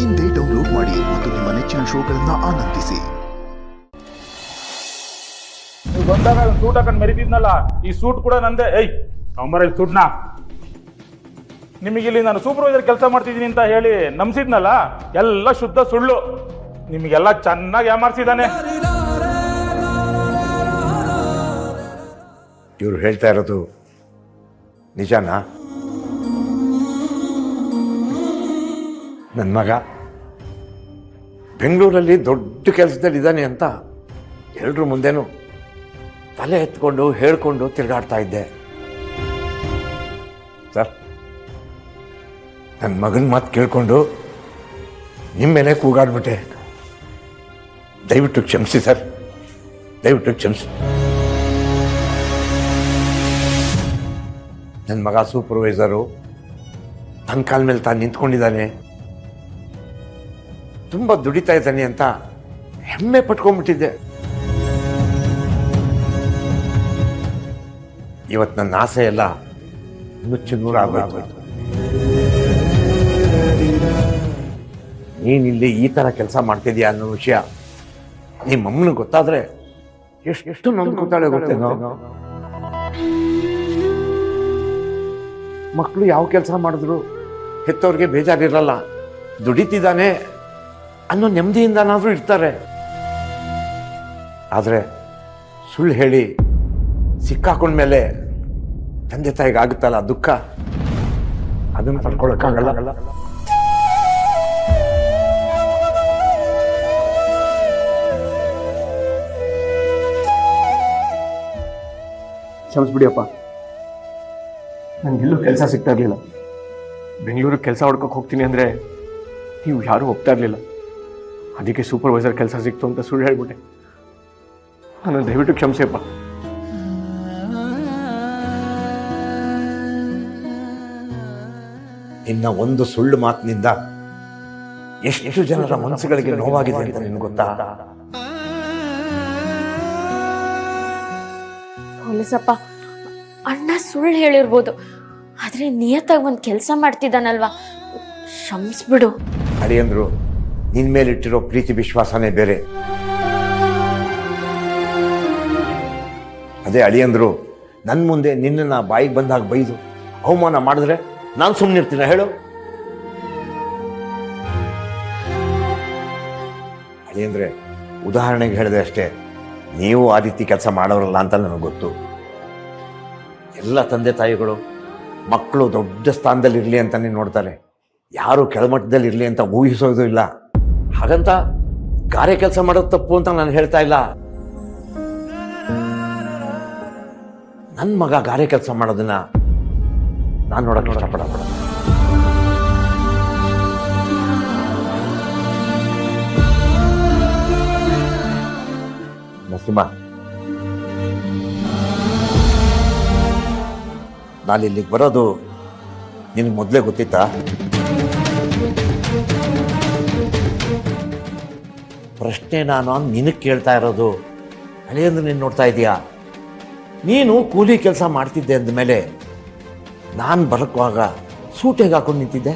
ಇಂದೇ ಡೌನ್ಲೋಡ್ ಮಾಡಿ ಮತ್ತು ನಿಮ್ಮ ನೆಚ್ಚಿನ ಶೋಗಳನ್ನು ಆನಂದಿಸಿ. ನೀವು ಬಂದಾಗ ಸೂಟ್ ಹಾಕೊಂಡು ಮೆರಿತಿದ್ನಲ್ಲ, ಈ ಸೂಟ್ ಕೂಡ ನಂದೆ. ಅವಮರ ಇಲ್ಲಿ ಸೂಟ್ನ ನಿಮಗಿಲ್ಲಿ ನಾನು ಸೂಪರ್ವೈಸರ್ ಕೆಲಸ ಮಾಡ್ತಿದ್ದೀನಿ ಅಂತ ಹೇಳಿ ನಂಬಿಸಿದ್ನಲ್ಲ, ಎಲ್ಲ ಶುದ್ಧ ಸುಳ್ಳು. ನಿಮಗೆಲ್ಲ ಚೆನ್ನಾಗಿ ಯಾಮಾರಿಸಿದ್ದಾನೆ. ಇವರು ಹೇಳ್ತಾ ಇರೋದು ನಿಜನಾ? ನನ್ನ ಮಗ ಬೆಂಗಳೂರಲ್ಲಿ ದೊಡ್ಡ ಕೆಲಸದಲ್ಲಿದ್ದಾನೆ ಅಂತ ಎಲ್ಲರ ಮುಂದೆನೂ ತಲೆ ಎತ್ಕೊಂಡು ಹೇಳ್ಕೊಂಡು ತಿರುಗಾಡ್ತಾ ಇದ್ದೆ. ಸರ್, ನನ್ನ ಮಗನ ಮಾತು ಕೇಳಿಕೊಂಡು ನಿಮ್ಮ ಮೇಲೆ ಕೂಗಾಡ್ಬಿಟ್ಟೆ. ದಯವಿಟ್ಟು ಕ್ಷಮಿಸಿ ಸರ್, ದಯವಿಟ್ಟು ಕ್ಷಮಿಸಿ. ನನ್ನ ಮಗ ಸೂಪರ್ವೈಸರು ತನ್ನ ಕಾಲ ಮೇಲೆ ತಾನು ನಿಂತ್ಕೊಂಡಿದ್ದಾನೆ, ತುಂಬ ದುಡಿತಾ ಇದ್ದಾನೆ ಅಂತ ಹೆಮ್ಮೆ ಪಟ್ಕೊಂಡ್ಬಿಟ್ಟಿದ್ದೆ. ಇವತ್ತು ನನ್ನ ಆಸೆ ಎಲ್ಲ ನುಚ್ಚು ನೂರಾಗೋಯ್ತು. ನೀನಿಲ್ಲಿ ಈ ಥರ ಕೆಲಸ ಮಾಡ್ತಿದ್ಯಾ ಅನ್ನೋ ವಿಷಯ ನಿಮ್ಮ ಅಮ್ಮನಿಗೆ ಗೊತ್ತಾದ್ರೆ ಎಷ್ಟು ನೊಂದ್ಕೊತಾಳೆ ಗೊತ್ತೇನೋ. ಮಕ್ಕಳು ಯಾವ ಕೆಲಸ ಮಾಡಿದ್ರು ಹೆತ್ತವ್ರಿಗೆ ಬೇಜಾರಿರಲ್ಲ, ದುಡಿತಿದ್ದಾನೆ ಅನ್ನೋ ನೆಮ್ಮದಿಯಿಂದನಾದ್ರೂ ಇರ್ತಾರೆ. ಆದರೆ ಸುಳ್ಳು ಹೇಳಿ ಸಿಕ್ಕಾಕೊಂಡ್ಮೇಲೆ ತಂದೆ ತಾಯಿಗೆ ಆಗುತ್ತಲ್ಲ ದುಃಖ, ಅದನ್ನು ತಡ್ಕೊಳಕ್ಕಾಗಲ್ಲ. ಕ್ಷಮಿಸ್ಬಿಡಿಯಪ್ಪ, ನನಗೆಲ್ಲೂ ಕೆಲಸ ಸಿಗ್ತಾ ಇರಲಿಲ್ಲ. ಬೆಂಗಳೂರಿಗೆ ಕೆಲಸ ಹುಡ್ಕೋಕೆ ಹೋಗ್ತೀನಿ ಅಂದರೆ ನೀವು ಯಾರೂ ಒಪ್ತಾ ಇರಲಿಲ್ಲ. ಅದಕ್ಕೆ ಸೂಪರ್ವೈಸರ್ ಕೆಲಸ ಸಿಕ್ತು ಅಂತ ಸುಳ್ಳು ಹೇಳ್ಬಿಟ್ಟೆ. ನಾನು ದಯವಿಟ್ಟು ಕ್ಷಮಿಸಪ್ಪ. ಇನ್ನ ಒಂದು ಸುಳ್ಳು ಮಾತಿನಿಂದ ಎಷ್ಟು ಜನರ ಮನಸ್ಸುಗಳಿಗೆ ನೋವಾಗಿದೆ ಅಂತ ನಿನ್ಗೆ ಗೊತ್ತಾ? ಹೊಲಸಪ್ಪ, ಅಣ್ಣ ಸುಳ್ಳು ಹೇಳಿರ್ಬೋದು, ಆದ್ರೆ ನಿಯತ್ತಾಗಿ ಒಂದು ಕೆಲಸ ಮಾಡ್ತಿದ್ದಾನಲ್ವಾ, ಕ್ಷಮಿಸ್ಬಿಡು. ಅಳಿಯಂದ್ರು ನಿನ್ ಮೇಲಿಟ್ಟಿರೋ ಪ್ರೀತಿ ವಿಶ್ವಾಸನೇ ಬೇರೆ. ಅದೇ ಅಳಿಯಂದ್ರು ನನ್ನ ಮುಂದೆ ನಿನ್ನ ಬಾಯಿಗೆ ಬಂದಾಗ ಬೈದು ಅವಮಾನ ಮಾಡಿದ್ರೆ ನಾನು ಸುಮ್ಮನಿರ್ತೀನ ಹೇಳು? ಅಳಿಯಂದ್ರೆ ಉದಾಹರಣೆಗೆ ಹೇಳಿದೆ ಅಷ್ಟೇ, ನೀವು ಆ ರೀತಿ ಕೆಲಸ ಮಾಡೋರಲ್ಲ ಅಂತ ನನಗೆ ಗೊತ್ತು. ಎಲ್ಲ ತಂದೆ ತಾಯಿಗಳು ಮಕ್ಕಳು ದೊಡ್ಡ ಸ್ಥಾನದಲ್ಲಿ ಇರಲಿ ಅಂತಾನೆ ನೋಡ್ತಾರೆ, ಯಾರು ಕೆಳಮಟ್ಟದಲ್ಲಿ ಇರಲಿ ಅಂತ ಊಹಿಸೋದು ಇಲ್ಲ. ಹಾಗಂತ ಗಾರೆ ಕೆಲಸ ಮಾಡೋದು ತಪ್ಪು ಅಂತ ನಾನು ಹೇಳ್ತಾ ಇಲ್ಲ. ನನ್ನ ಮಗ ಗಾರೆ ಕೆಲಸ ಮಾಡೋದನ್ನ ನಾನು ನೋಡಕ್ಕೆ ಇಷ್ಟಪಡಲ್ಲ. ನರಸಿಂಹ, ನಾನು ಇಲ್ಲಿಗೆ ಬರೋದು ನಿನಗೆ ಮೊದಲೇ ಗೊತ್ತಿತ್ತಾ? ಪ್ರಶ್ನೆ ನಾನು ನಿನಗೆ ಕೇಳ್ತಾ ಇರೋದು. ಅಳಿಯಂದ್ರೆ ನೀನು ನೋಡ್ತಾ ಇದೀಯಾ? ನೀನು ಕೂಲಿ ಕೆಲಸ ಮಾಡ್ತಿದ್ದೆ ಅಂದಮೇಲೆ ನಾನು ಬರಕುವಾಗ ಸೂಟ್ ಹೇಗೆ ಹಾಕೊಂಡು ನಿಂತಿದ್ದೆ?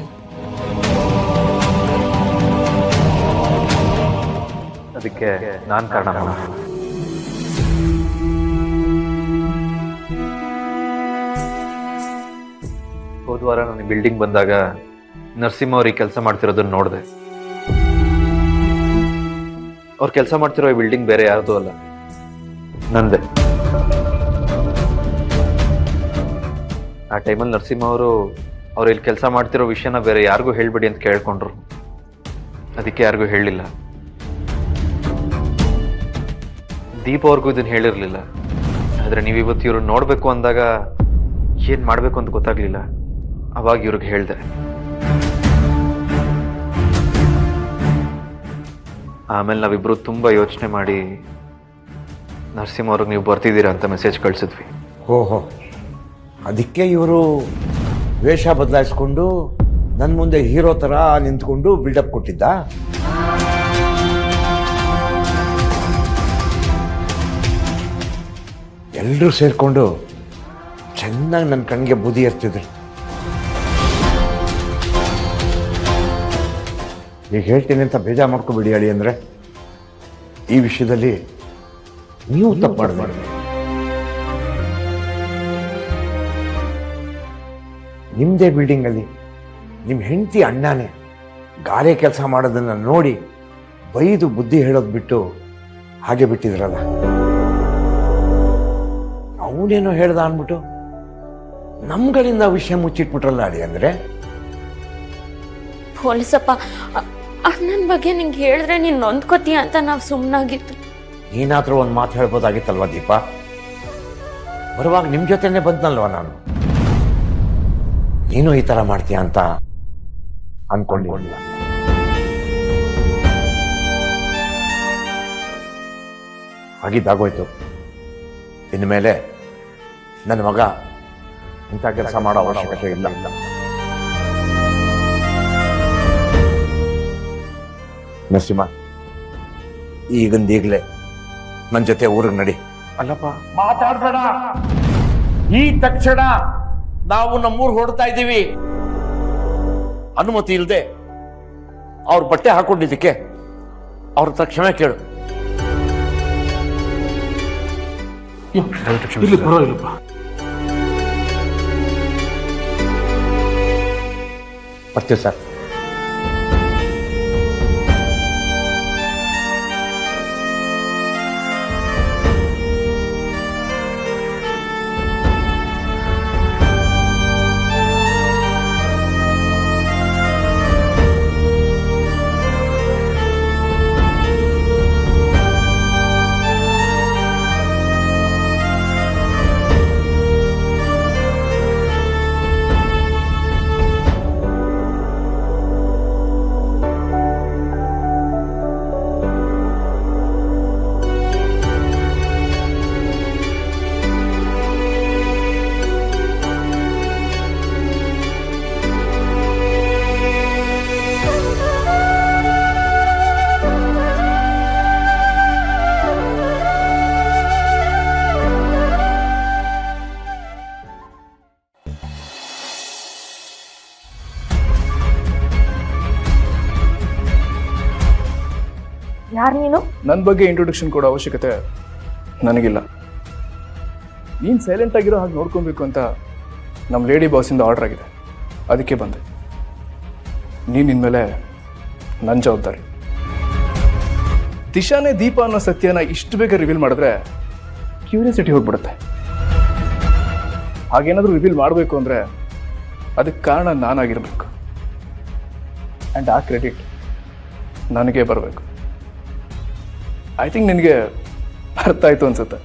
ಅದಕ್ಕೆ ನಾನು ಕಾರಣ. ಹೋದ ವಾರ ನಾನು ಬಿಲ್ಡಿಂಗ್ ಬಂದಾಗ ನರಸಿಂಹ ಅವ್ರಿಗೆ ಕೆಲಸ ಮಾಡ್ತಿರೋದನ್ನ ನೋಡಿದೆ. ಅವ್ರು ಕೆಲಸ ಮಾಡ್ತಿರೋ ಈ ಬಿಲ್ಡಿಂಗ್ ಬೇರೆ ಯಾರ್ದು ಅಲ್ಲ, ನಂದೆ. ಆ ಟೈಮಲ್ಲಿ ನರಸಿಂಹ ಅವ್ರು ಇಲ್ಲಿ ಕೆಲಸ ಮಾಡ್ತಿರೋ ವಿಷಯನ ಬೇರೆ ಯಾರಿಗೂ ಹೇಳ್ಬೇಡಿ ಅಂತ ಕೇಳ್ಕೊಂಡ್ರು. ಅದಕ್ಕೆ ಯಾರಿಗೂ ಹೇಳಲಿಲ್ಲ. ದೀಪ ಅವ್ರಿಗೂ ಇದನ್ನು ಹೇಳಿರಲಿಲ್ಲ. ಆದರೆ ನೀವು ಇವತ್ತು ಇವ್ರು ನೋಡಬೇಕು ಅಂದಾಗ ಏನು ಮಾಡಬೇಕು ಅಂತ ಗೊತ್ತಾಗಲಿಲ್ಲ. ಅವಾಗ ಇವ್ರಿಗೆ ಹೇಳಿದೆ. ಆಮೇಲೆ ನಾವಿಬ್ಬರು ತುಂಬ ಯೋಚನೆ ಮಾಡಿ ನರಸಿಂಹ ಅವ್ರಿಗೆ ನೀವು ಬರ್ತಿದ್ದೀರಾ ಅಂತ ಮೆಸೇಜ್ ಕಳಿಸಿದ್ವಿ. ಓಹೋ, ಅದಕ್ಕೆ ಇವರು ವೇಷ ಬದಲಾಯಿಸ್ಕೊಂಡು ನನ್ನ ಮುಂದೆ ಹೀರೋ ಥರ ನಿಂತ್ಕೊಂಡು ಬಿಲ್ಡಪ್ ಕೊಟ್ಟಿದ್ದ. ಎಲ್ಲರೂ ಸೇರಿಕೊಂಡು ಚೆನ್ನಾಗಿ ನನ್ನ ಕಣ್ಣಿಗೆ ಬೂದಿ ಎರ್ತಿದ್ರು. ಈಗ ಹೇಳ್ತೀನಿ ಅಂತ ಬೇಜಾರು ಮಾಡ್ಕೊಬೇಡಿ ಅಳಿ. ಅಂದರೆ ಈ ವಿಷಯದಲ್ಲಿ ನೀವು ತಪ್ಪು ಮಾಡಿದ್ರಿ. ನಿಮ್ಮದೇ ಬಿಲ್ಡಿಂಗಲ್ಲಿ ನಿಮ್ಮ ಹೆಂಡತಿ ಅಣ್ಣನೇ ಗಾರೆ ಕೆಲಸ ಮಾಡೋದನ್ನು ನೋಡಿ ಬೈದು ಬುದ್ಧಿ ಹೇಳೋದು ಬಿಟ್ಟು ಹಾಗೆ ಬಿಟ್ಟಿದ್ರಲ್ಲ. ಅವನೇನೋ ಹೇಳ್ದ ಅಂದ್ಬಿಟ್ಟು ನಮ್ಗಳಿಂದ ವಿಷಯ ಮುಚ್ಚಿಟ್ಬಿಟ್ರಲ್ಲ ಅಡಿ. ಅಂದರೆ ಪೊಲೀಸಪ್ಪ, ಅಣ್ಣನ ಬಗ್ಗೆ ನಿಂಗೆ ಹೇಳಿದ್ರೆ ನೀನು ನೊಂದ್ಕೋತೀಯ ಅಂತ ನಾವು ಸುಮ್ಮನಾಗಿತ್ತು. ನೀನಾದ್ರೂ ಒಂದು ಮಾತು ಹೇಳ್ಬೋದಾಗಿತ್ತಲ್ವ ದೀಪ. ಬರುವಾಗ ನಿಮ್ಮ ಜೊತೆನೆ ಬಂದ್ನಲ್ವ ನಾನು. ನೀನು ಈ ಥರ ಮಾಡ್ತೀಯ ಅಂತ ಅನ್ಕೊಂಡಿಲ್ಲ. ಆಗಿದ್ದಾಗೋಯ್ತು. ಇನ್ಮೇಲೆ ನನ್ನ ಮಗ ಇಂಥ ಕೆಲಸ ಮಾಡೋ ಅವಶ್ಯಕತೆ ಇಲ್ಲ. ನರಸಿಂಹ, ಈಗಂದೀಗಲೇ ನನ್ನ ಜೊತೆ ಊರಿಗೆ ನಡಿ. ಅಲ್ಲಪ್ಪ, ಮಾತಾಡ್ಬೇಡ. ಈ ತಕ್ಷಣ ನಾವು ನಮ್ಮೂರು ಹೊರಡ್ತಾ ಇದ್ದೀವಿ. ಅನುಮತಿ ಇಲ್ಲದೆ ಅವ್ರ ಬಟ್ಟೆ ಹಾಕೊಂಡಿದ್ದಕ್ಕೆ ಅವ್ರ ಹತ್ರ ಕ್ಷಮೆ ಕೇಳು. ದಯವಿಟ್ಟು ಕ್ಷಮಿಸಿ. ಇಲ್ಲಿ ಪರವಾಗಿಲ್ಲಪ್ಪ. ಬರ್ತೀವಿ ಸರ್. ಯಾರು ನೀನು? ನನ್ನ ಬಗ್ಗೆ ಇಂಟ್ರೊಡಕ್ಷನ್ ಕೊಡೋ ಅವಶ್ಯಕತೆ ನನಗಿಲ್ಲ. ನೀನು ಸೈಲೆಂಟ್ ಆಗಿರೋ ಹಾಗೆ ನೋಡ್ಕೊಬೇಕು ಅಂತ ನಮ್ಮ ಲೇಡಿ ಬಾಸಿಂದ ಆರ್ಡರ್ ಆಗಿದೆ, ಅದಕ್ಕೆ ಬಂದೆ. ನೀನು ಇನ್ಮೇಲೆ ನನ್ನ ಜವಾಬ್ದಾರಿ. ದಿಶಾನೇ ದೀಪ ಅನ್ನೋ ಸತ್ಯನ ಇಷ್ಟು ಬೇಗ ರಿವೀಲ್ ಮಾಡಿದ್ರೆ ಕ್ಯೂರಿಯಾಸಿಟಿ ಹೋಗ್ಬಿಡುತ್ತೆ. ಹಾಗೇನಾದರೂ ರಿವೀಲ್ ಮಾಡಬೇಕು ಅಂದರೆ ಅದಕ್ಕೆ ಕಾರಣ ನಾನಾಗಿರಬೇಕು. ಆ್ಯಂಡ್ ಆ ಕ್ರೆಡಿಟ್ ನನಗೆ ಬರಬೇಕು. ಐ ಥಿಂಕ್ ನಿನಗೆ ಅರ್ಥ ಆಯಿತು ಅನ್ಸುತ್ತೆ.